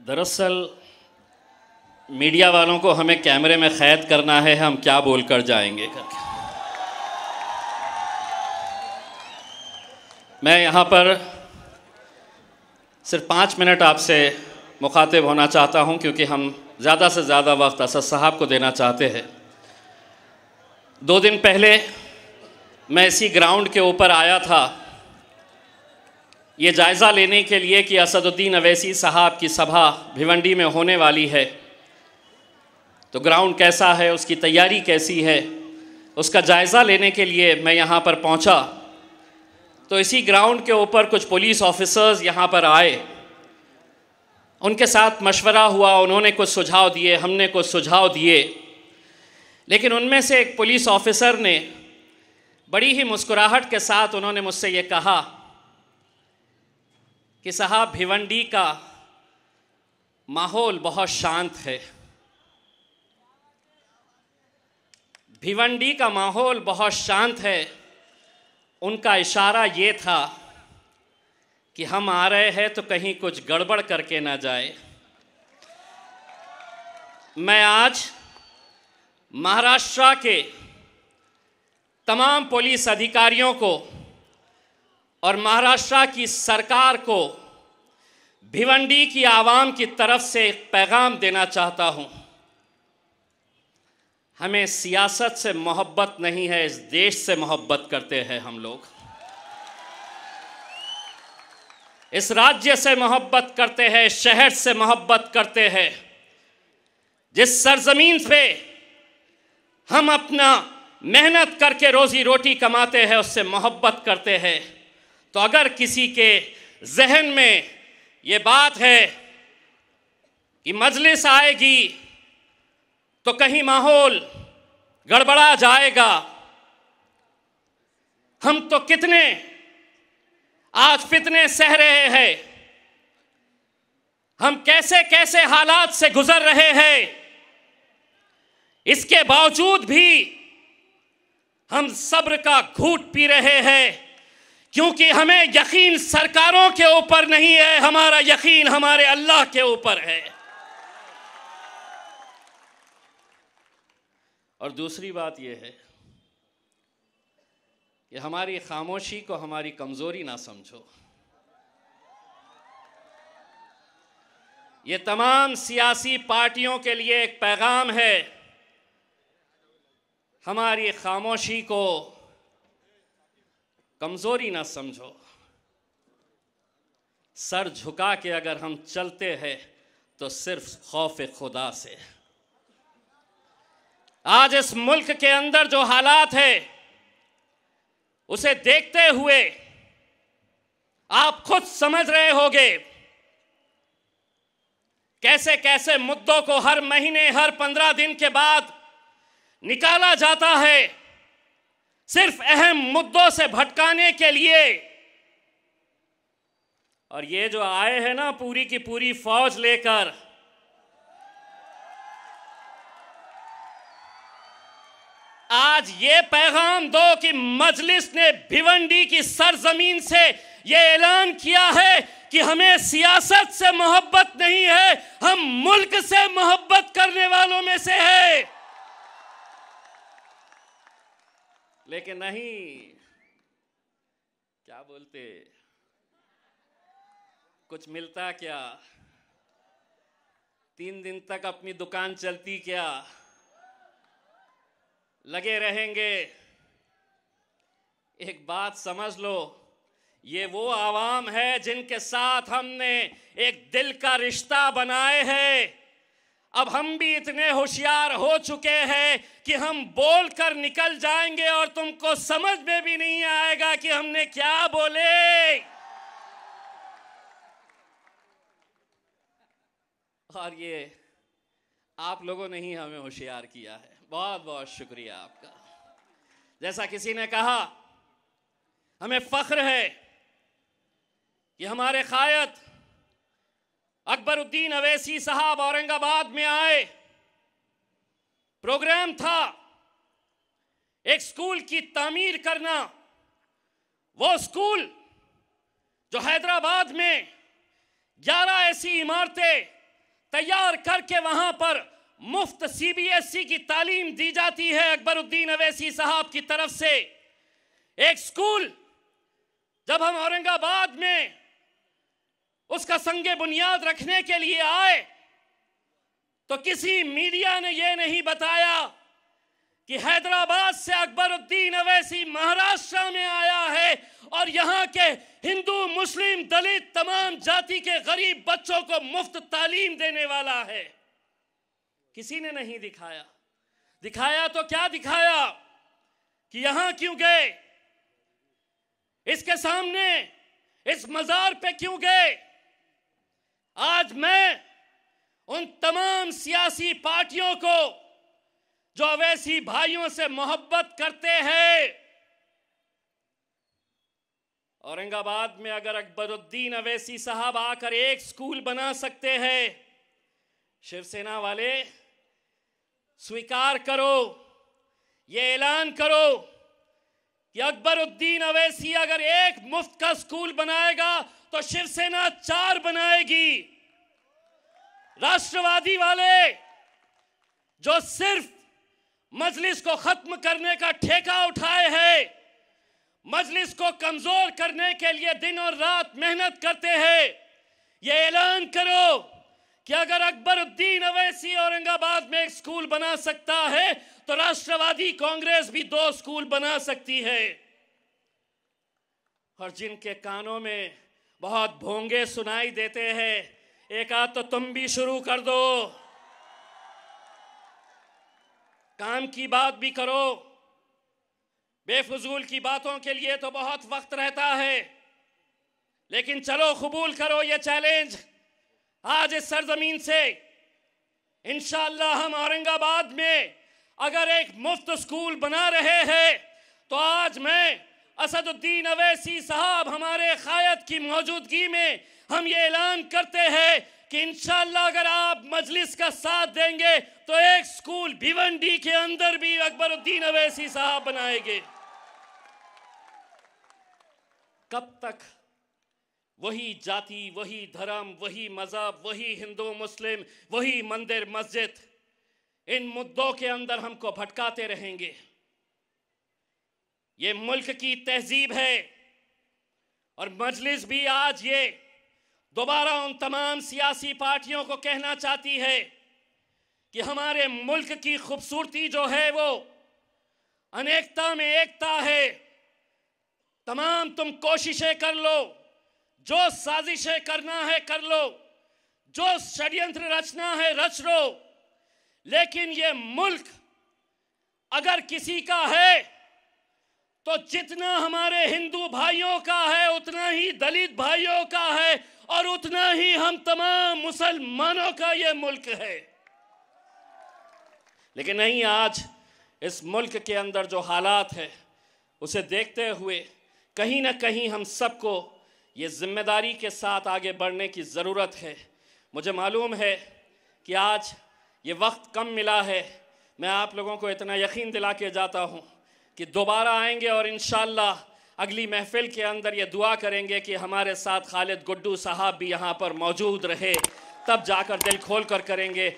दरअसल मीडिया वालों को हमें कैमरे में कैद करना है, हम क्या बोलकर जाएंगे करके। मैं यहाँ पर सिर्फ 5 मिनट आपसे मुखातिब होना चाहता हूँ, क्योंकि हम ज़्यादा से ज़्यादा वक्त असद साहब को देना चाहते हैं। 2 दिन पहले मैं इसी ग्राउंड के ऊपर आया था ये जायज़ा लेने के लिए कि असदुद्दीन अवैसी साहब की सभा भिवंडी में होने वाली है, तो ग्राउंड कैसा है, उसकी तैयारी कैसी है, उसका जायज़ा लेने के लिए मैं यहाँ पर पहुँचा। तो इसी ग्राउंड के ऊपर कुछ पुलिस ऑफिसर्स यहाँ पर आए, उनके साथ मशवरा हुआ, उन्होंने कुछ सुझाव दिए, हमने कुछ सुझाव दिए। लेकिन उनमें से एक पुलिस ऑफिसर ने बड़ी ही मुस्कुराहट के साथ उन्होंने मुझसे ये कहा कि साहब, भिवंडी का माहौल बहुत शांत है, भिवंडी का माहौल बहुत शांत है। उनका इशारा ये था कि हम आ रहे हैं तो कहीं कुछ गड़बड़ करके ना जाए। मैं आज महाराष्ट्र के तमाम पुलिस अधिकारियों को और महाराष्ट्र की सरकार को भिवंडी की आवाम की तरफ से एक पैगाम देना चाहता हूं। हमें सियासत से मोहब्बत नहीं है, इस देश से मोहब्बत करते हैं हम लोग, इस राज्य से मोहब्बत करते हैं, शहर से मोहब्बत करते हैं, जिस सरजमीन पे हम अपना मेहनत करके रोजी रोटी कमाते हैं, उससे मोहब्बत करते हैं। तो अगर किसी के जहन में ये बात है कि मजलिस आएगी तो कहीं माहौल गड़बड़ा जाएगा, हम तो कितने आज फितने सह रहे हैं, हम कैसे कैसे हालात से गुजर रहे हैं, इसके बावजूद भी हम सब्र का घूंट पी रहे हैं, क्योंकि हमें यकीन सरकारों के ऊपर नहीं है, हमारा यकीन हमारे अल्लाह के ऊपर है। और दूसरी बात यह है कि हमारी खामोशी को हमारी कमजोरी ना समझो। ये तमाम सियासी पार्टियों के लिए एक पैगाम है, हमारी खामोशी को कमजोरी ना समझो। सर झुका के अगर हम चलते हैं तो सिर्फ खौफ खुदा से। आज इस मुल्क के अंदर जो हालात है उसे देखते हुए आप खुद समझ रहे होंगे कैसे कैसे मुद्दों को हर महीने, हर 15 दिन के बाद निकाला जाता है, सिर्फ अहम मुद्दों से भटकाने के लिए। और ये जो आए हैं ना पूरी की पूरी फौज लेकर, आज ये पैगाम दो कि मजलिस ने भिवंडी की सरजमीन से ये ऐलान किया है कि हमें सियासत से मोहब्बत नहीं है, हम मुल्क से मोहब्बत करने वालों में से है। लेकिन नहीं, क्या बोलते, कुछ मिलता क्या, 3 दिन तक अपनी दुकान चलती क्या, लगे रहेंगे। एक बात समझ लो, ये वो आवाम है जिनके साथ हमने एक दिल का रिश्ता बनाए हैं। अब हम भी इतने होशियार हो चुके हैं कि हम बोलकर निकल जाएंगे और तुमको समझ में भी नहीं आएगा कि हमने क्या बोले। और ये आप लोगों ने ही हमें होशियार किया है, बहुत बहुत शुक्रिया आपका। जैसा किसी ने कहा, हमें फख्र है कि हमारे कायद अकबरुद्दीन अवैसी साहब औरंगाबाद में आए, प्रोग्राम था एक स्कूल की तामीर करना। वो स्कूल जो हैदराबाद में 11 ऐसी इमारतें तैयार करके वहां पर मुफ्त CBSE की तालीम दी जाती है अकबरुद्दीन अवैसी साहब की तरफ से। एक स्कूल जब हम औरंगाबाद में उसका संगे बुनियाद रखने के लिए आए तो किसी मीडिया ने यह नहीं बताया कि हैदराबाद से अकबरुद्दीन अवैसी महाराष्ट्र में आया है और यहाँ के हिंदू मुस्लिम दलित तमाम जाति के गरीब बच्चों को मुफ्त तालीम देने वाला है। किसी ने नहीं दिखाया। दिखाया तो क्या दिखाया कि यहां क्यों गए, इसके सामने इस मजार पे क्यों गए। आज मैं उन तमाम सियासी पार्टियों को जो अवैसी भाइयों से मोहब्बत करते हैं, औरंगाबाद में अगर अकबरुद्दीन अवैसी साहब आकर एक स्कूल बना सकते हैं, शिवसेना वाले स्वीकार करो, ये ऐलान करो कि अकबरुद्दीन अवैसी अगर एक मुफ्त का स्कूल बनाएगा तो शिवसेना 4 बनाएगी। राष्ट्रवादी वाले जो सिर्फ मजलिस को खत्म करने का ठेका उठाए हैं, मजलिस को कमजोर करने के लिए दिन और रात मेहनत करते हैं, ये ऐलान करो कि अगर अकबरुद्दीन अवैसी औरंगाबाद में एक स्कूल बना सकता है तो राष्ट्रवादी कांग्रेस भी 2 स्कूल बना सकती है। और जिनके कानों में बहुत भोंगे सुनाई देते हैं, एक आध तो तुम भी शुरू कर दो, काम की बात भी करो। बेफजूल की बातों के लिए तो बहुत वक्त रहता है, लेकिन चलो कबूल करो ये चैलेंज। आज इस सरजमीन से इंशाअल्लाह हम औरंगाबाद में अगर एक मुफ्त स्कूल बना रहे हैं तो आज मैं असदुद्दीन अवैसी साहब हमारे कायद की मौजूदगी में हम ये ऐलान करते हैं कि इंशाअल्लाह अगर आप मजलिस का साथ देंगे तो एक स्कूल भिवंडी के अंदर भी अकबरुद्दीन अवैसी साहब बनाएंगे। कब तक वही जाति, वही धर्म, वही मजहब, वही हिंदू मुस्लिम, वही मंदिर मस्जिद, इन मुद्दों के अंदर हमको भटकाते रहेंगे। ये मुल्क की तहजीब है और मजलिस भी आज ये दोबारा उन तमाम सियासी पार्टियों को कहना चाहती है कि हमारे मुल्क की खूबसूरती जो है वो अनेकता में एकता है। तमाम तुम कोशिशें कर लो, जो साजिशें करना है कर लो, जो षड्यंत्र रचना है रच लो, लेकिन ये मुल्क अगर किसी का है तो जितना हमारे हिंदू भाइयों का है उतना ही दलित भाइयों का है और उतना ही हम तमाम मुसलमानों का ये मुल्क है। लेकिन नहीं, आज इस मुल्क के अंदर जो हालात है उसे देखते हुए कहीं ना कहीं हम सबको ये जिम्मेदारी के साथ आगे बढ़ने की ज़रूरत है। मुझे मालूम है कि आज ये वक्त कम मिला है, मैं आप लोगों को इतना यकीन दिला के जाता हूँ कि दोबारा आएंगे और इंशाअल्लाह अगली महफिल के अंदर ये दुआ करेंगे कि हमारे साथ खालिद गुड्डू साहब भी यहाँ पर मौजूद रहे, तब जाकर दिल खोल कर करेंगे।